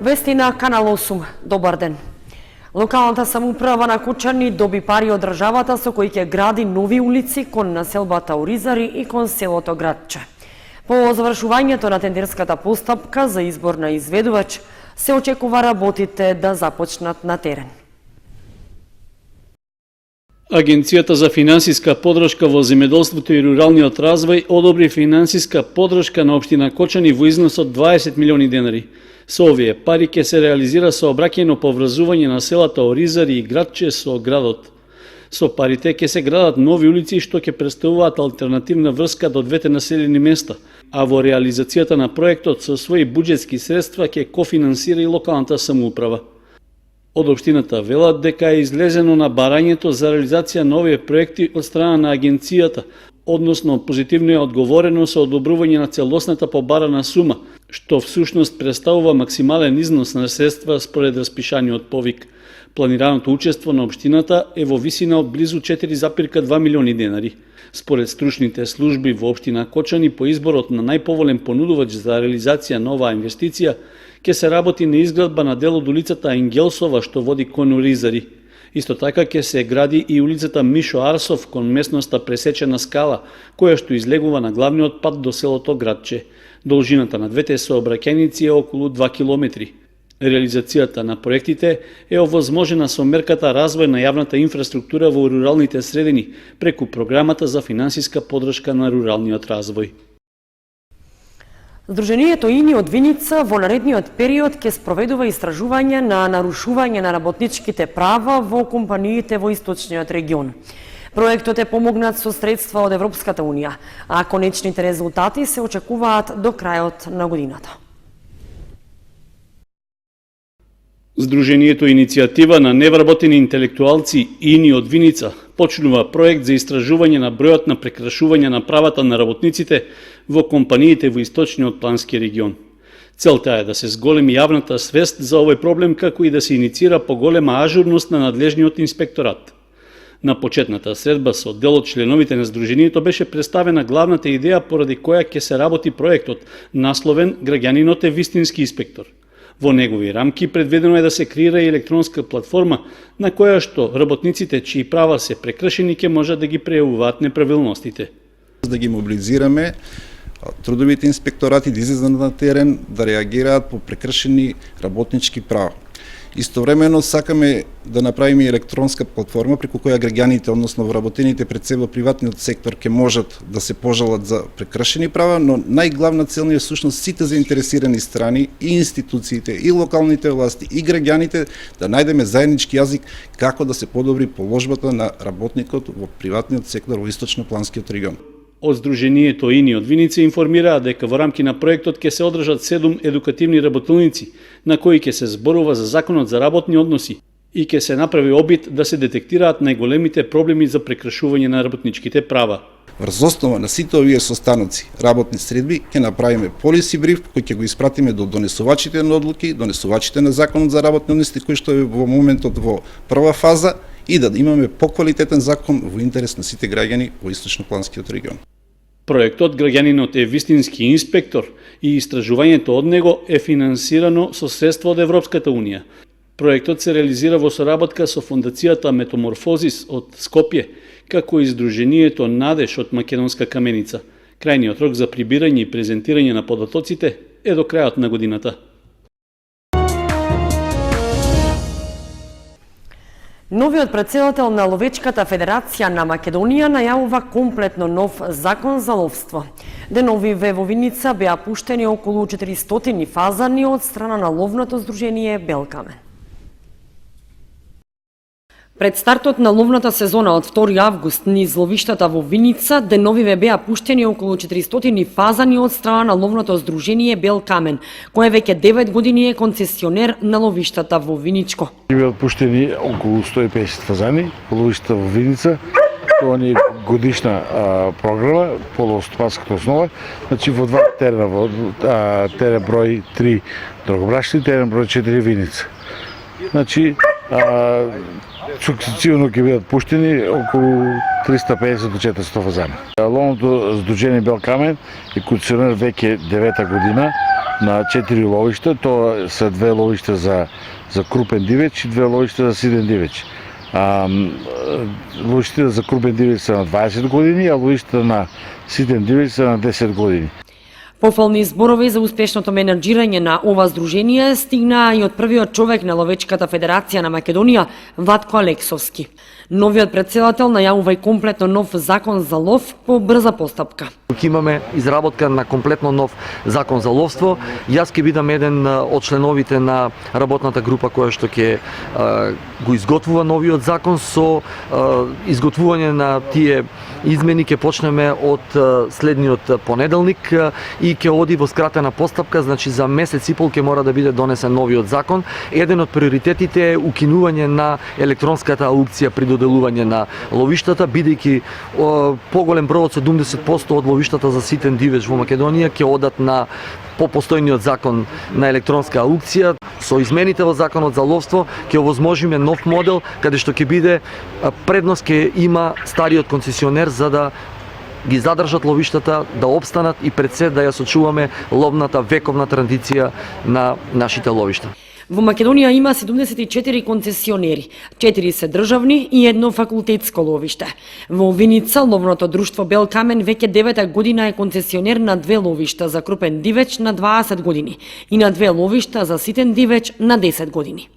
Вести на Канал 8. Добар ден. Локалната самоуправа на Кочани доби пари од државата со кои ќе гради нови улици кон населбата Оризари и кон селото Градче. По завршувањето на тендерската постапка за избор на изведувач, се очекува работите да започнат на терен. Агенцијата за финансиска подршка во земјоделството и руралниот развој одобри финансиска подршка на општина Кочани во износ од 20 милиони денари. Со овие пари ќе се реализира сообраќајно поврзување на селата Оризари и Градче со градот. Со парите ќе се градат нови улици што ќе представуваат алтернативна врска до двете населени места, а во реализацијата на проектот со своји буџетски средства ќе кофинансира и локалната самоуправа. Од општината велат дека е излезено на барањето за реализација на овие проекти од страна на агенцијата, односно позитивно е одговорено со одобрување на целосната побарана сума, што всушност представува максимален износ на средства според распишаниот повик. Планираното учество на општината е во висина од близу 4,2 милиони денари. Според стручните служби во општина Кочани по изборот на најповолен понудувач за реализација на оваа инвестиција ќе се работи на изградба на дел од улицата Енгелсова што води кон Оризари. Исто така ќе се гради и улицата Мишо Арсов кон местноста Пресечена скала, која што излегува на главниот пат до селото Градче. Должината на двете сообраќајници е околу 2 километри. Реализацијата на проектите е овозможена со мерката Развој на јавната инфраструктура во руралните средини преку програмата за финансиска подршка на руралниот развој. Сдруженијето ИНИ од Виница во наредниот период ќе спроведува истражување на нарушување на работничките права во компаниите во источниот регион. Проектот е помогнат со средства од Европската унија, а конечните резултати се очекуваат до крајот на годината. Сдруженијето Иницијатива на невработени интелектуалци ИНИ од Виница почнува проект за истражување на бројот на прекрашување на правата на работниците во компаниите во источниот плански регион. Целта е да се зголеми јавната свест за овој проблем, како и да се иницира поголема ажурност на надлежниот инспекторат. На почетната средба со дел од членовите на Сдруженијето беше представена главната идеја поради која ќе се работи проектот, насловен "Граѓанинот е вистински инспектор". Во негови рамки предвидено е да се креира и електронска платформа на која што работниците чии права се прекршени ќе можат да ги прејавуваат неправилностите. Да ги мобилизираме трудовите инспекторати да излезат на терен да реагираат по прекршени работнички права. Истовремено сакаме да направиме електронска платформа преку која граѓаните, односно вработените пред себе приватниот сектор ќе можат да се пожалат за прекршени права, но најглавна цел е всушност сите заинтересирани страни и институциите, и локалните власти, и граѓаните да најдеме заеднички јазик како да се подобри положбата на работникот во приватниот сектор во источно-планскиот регион. Од Сдруженијето ИНИ од Виница информираа дека во рамки на проектот ќе се одржат 7 едукативни работилници на кои ќе се зборува за законот за работни односи и ќе се направи обид да се детектираат најголемите проблеми за прекршување на работничките права. Врз основа на сите овие состаноци, работни средби, ќе направиме полиси бриф кој ќе го испратиме до донесувачите на одлуки, донесувачите на законот за работни односи кој што е во моментот во прва фаза и да имаме поквалитетен закон во интерес на сите граѓани во источно-планскиот регион. Проектот "Граѓанинот е вистински инспектор" и истражувањето од него е финансирано со средства од Европската унија. Проектот се реализира во соработка со Фондацијата Метаморфозис од Скопје, како и Сдруженијето Надеж од Македонска Каменица. Крајниот рок за прибирање и презентирање на податоците е до крајот на годината. Новиот претседател на Ловечката федерација на Македонија најавува комплетно нов закон за ловство. Деновиве во Виница беа пуштени околу 400 фазани од страна на ловното здружение Белкамен. Пред стартот на ловната сезона од 2 август низ ловиштата во Виница, деновиве беа пуштени околу 400 фазани од страна на ловното здружение Белкамен, кое веќе 9 години е концесионер на ловиштата во Виничко. Беа пуштени околу 150 фазани во ловиштата во Виница. Тоа не е годишна програма по ловостопанската основа. Значи во два терена, терен број 3 Дрогобрашни, терен број 4 Виница. Значи сукцесивно ќе бидат пуштени околу 350 до 400 фазани. Ловното здружение Бел камен е концесионер веќе 9-та година на 4 ловишта. Тоа се 2 ловишта за крупен дивеч и 2 ловишта за сиден дивеч. Ловиштите за крупен дивеч се на 20 години, а ловиштите на сиден дивеч се на 10 години. Пофални зборови за успешното менаџирање на ова здружение стигнаа и од првиот човек на Ловечката федерација на Македонија, Ватко Алексовски. Новиот претседател најавува и комплетно нов закон за лов по брза постапка. Ќе имаме изработка на комплетно нов закон за ловство. Јас ќе бидам еден од членовите на работната група која што ќе го изготвува новиот закон. Со изготвување на тие измени ќе почнеме од следниот понеделник и ќе оди во скратена постапка, значи за месец и пол ќе мора да биде донесен новиот закон. Еден од приоритетите е укинување на електронската аукција при доделување на ловиштата, бидејќи поголем број од 70% од ловиштата за ситен дивеч во Македонија ќе одат на по постојниот закон на електронска аукција. Со измените во законот за ловство ќе овозможиме нов модел каде што ќе биде предност ќе има стариот концесионер за да ги задржат ловиштата, да опстанат и пред се да ја сочуваме ловната вековна традиција на нашите ловишта. Во Македонија има 74 концесионери, 4 се државни и едно факултетско ловиште. Во Виница, ловното друштво Бел камен веќе 9-та година е концесионер на 2 ловишта за крупен дивеч на 20 години и на 2 ловишта за ситен дивеч на 10 години.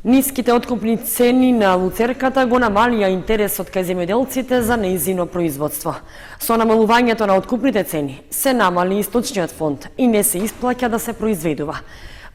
Ниските откупни цени на луцерката го намалија интересот кај земјоделците за нејзино производство. Со намалувањето на откупните цени се намали источниот фонд и не се исплаќа да се произведува.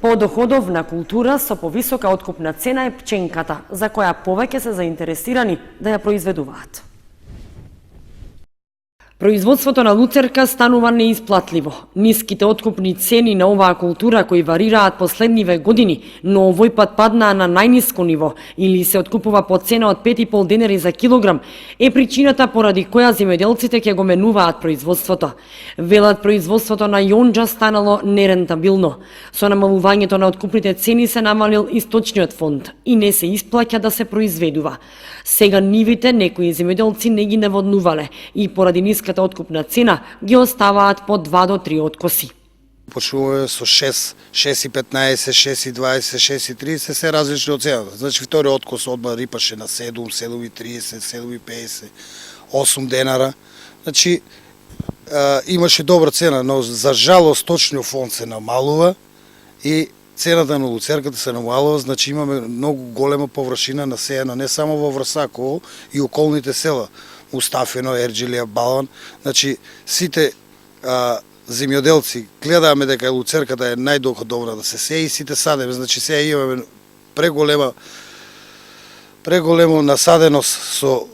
Подоходовна култура со повисока откупна цена е пченката, за која повеќе се заинтересирани да ја произведуваат. Производството на луцерка станува неисплатливо. Ниските откупни цени на оваа култура кои варираат последниве години, но овој пат паднаа на најниско ниво или се откупува по цена од 5,5 денари за килограм, е причината поради која земјоделците ќе го менуваат производството. Велат производството на јонџа станало нерентабилно. Со намалувањето на откупните цени се намалил источниот фонд и не се исплаќа да се произведува. Сега нивите некои земјоделци не ги наводнувале и поради ниската откупна цена ги оставаат по 2 до 3 откоси. Почнуваме со 6,15, 6,20, 6,30, се различни од цената. Значи втори откос одма рипаше на 7, 7,30, 7,50, 8 денара. Значи имаше добра цена, но за жалост точниот фонд се намалува и цената на луцерката се намалува, значи имаме многу голема површина насеяна не само во Врсаково и околните села, Мустафино, Ерџилија, Балан. Значи сите земјоделци гледаме дека луцерката е најдоходовна да се сее и сите садеме. Значи сега имаме преголемо насаденост со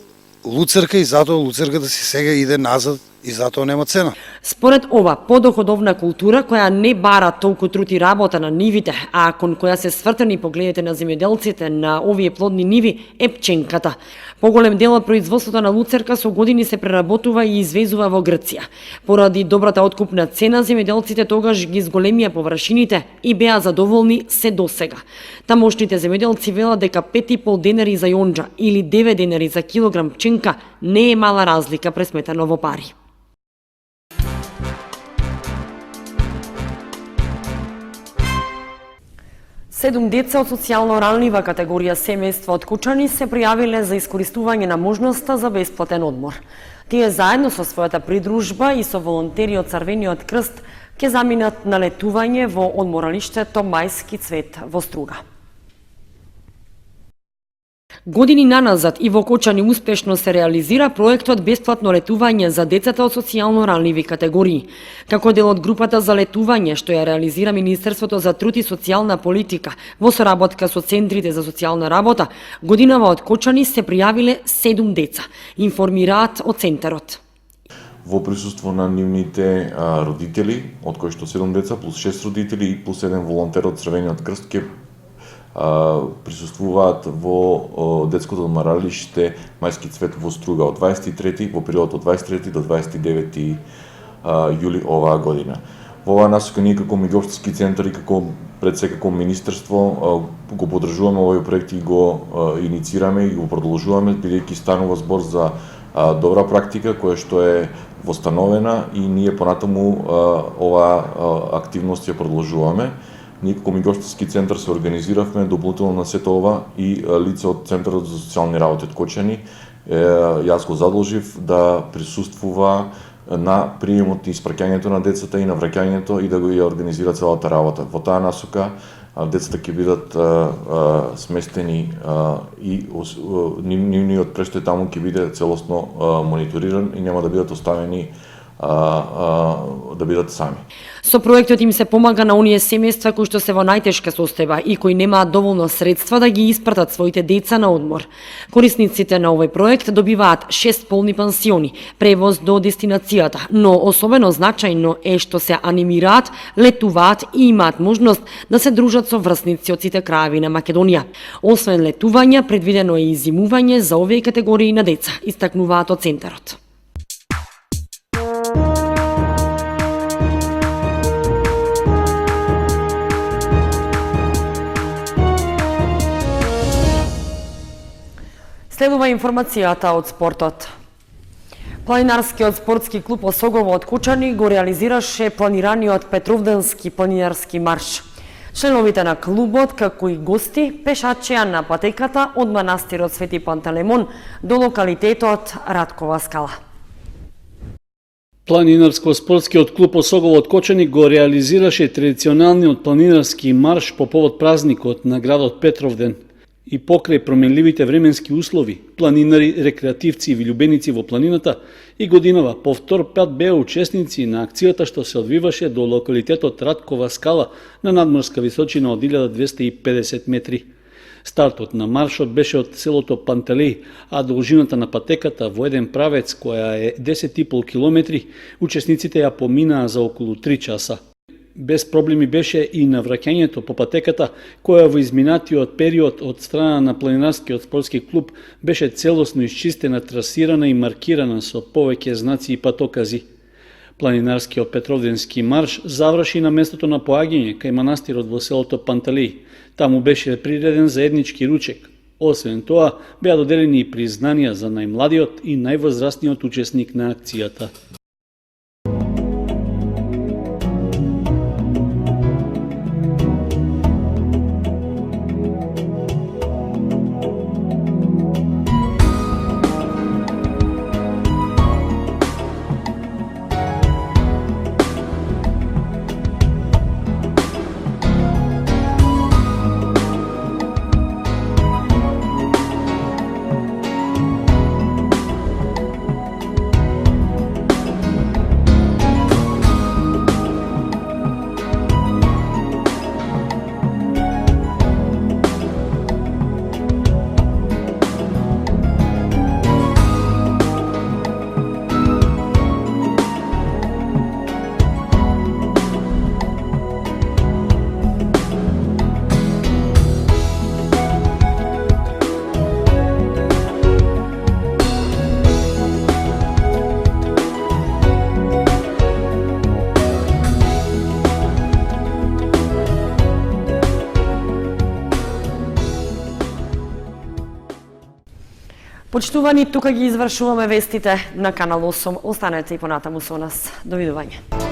луцерка и затоа луцерката си сега иде назад и затоа нема цена. Според ова подоходовна култура која не бара толку труд и работа на нивите, а кон која се свртени погледите на земјоделците на овие плодни ниви е пченката. Поголем дел од производството на луцерка со години се преработува и извезува во Грција. Поради добрата откупна цена, земјоделците тогаш ги зголемија површините и беа задоволни се досега. Тамошните земјоделци велат дека 5,5 денари за јонџа или 9 денари за килограм пченка не е мала разлика пресметано во пари. Седум деца од социјално ранлива категорија семејства од Кучани се пријавиле за искористување на можноста за бесплатен одмор. Тие заедно со својата придружба и со волонтери од Црвениот крст ќе заминат на летување во одморалиштето Мајски цвет во Струга. Години наназад и во Кочани успешно се реализира проектот бесплатно летување за децата од социјално ранливи категории. Како дел од групата за летување што ја реализира Министерството за труд и социјална политика во соработка со центрите за социјална работа, годинава од Кочани се пријавиле 7 деца, информираат од центарот. Во присуство на нивните родители, од кои што 7 деца плюс 6 родители и плюс 1 волонтер од Црвениот крст ќе присуствуваат во детското одморалиште Мајски цвет во Струга од 23 во периодот од 23 до 29 јули оваа година. Во оваа насока ние како меѓуопштински центар и како пред се како министерство го поддржуваме овој проект и го иницираме и го продолжуваме, бидејќи станува збор за добра практика која што е востановена и ние понатаму оваа активност ја продолжуваме. Ние како меѓуопштински центар се организиравме дополнително на сето ова и лице од Центарот за социјални работи од Кочани јас го задолжив да присуствува на приемот и испраќањето на децата и на враќањето и да го ја организира целата работа. Во таа насока децата ќе бидат сместени и нивниот престој таму ќе биде целосно мониториран и нема да бидат оставени да бидат сами. Со проектот им се помага на оние семејства кои што се во најтешка состојба и кои немаат доволно средства да ги испратат своите деца на одмор. Корисниците на овој проект добиваат 6 полни пансиони, превоз до дестинацијата, но особено значајно е што се анимираат, летуваат и имаат можност да се дружат со врсници од сите краеви на Македонија. Освен летување, предвидено е и зимување за овие категории на деца, истакнуваат од центарот. Следува информацијата од спортот. Планинарскиот спортски клуб Осогово од Кучани го реализираше планираниот Петровденски планинарски марш. Членовите на клубот, како и гости, пешачеа на патеката од манастирот Свети Пантелеймон до локалитетот Раткова скала. Планинарско-спортскиот клуб Осогово од Кочани го реализираше традиционалниот планинарски марш по повод празникот на градот Петровден. И покрај променливите временски услови, планинари, рекреативци и влюбеници во планината и годинава по втор пат беа учесници на акцијата што се одвиваше до локалитетот Раткова скала на надморска височина од 1250 метри. Стартот на маршот беше од селото Пантелеј, а должината на патеката во еден правец која е 10,5 километри, учесниците ја поминаа за околу 3 часа. Без проблеми беше и навраќањето по патеката, која во изминатиот период од страна на планинарскиот спортски клуб беше целосно исчистена, трасирана и маркирана со повеќе знаци и патокази. Планинарскиот Петровденски марш заврши на местото на поаѓање кај манастирот во селото Пантелеј. Таму беше приреден заеднички ручек. Освен тоа, беа доделени и признанија за најмладиот и највозрастниот учесник на акцијата. Почитувани, тука ги извршуваме вестите на Канал 8. Останете и понатаму со нас. Довидување.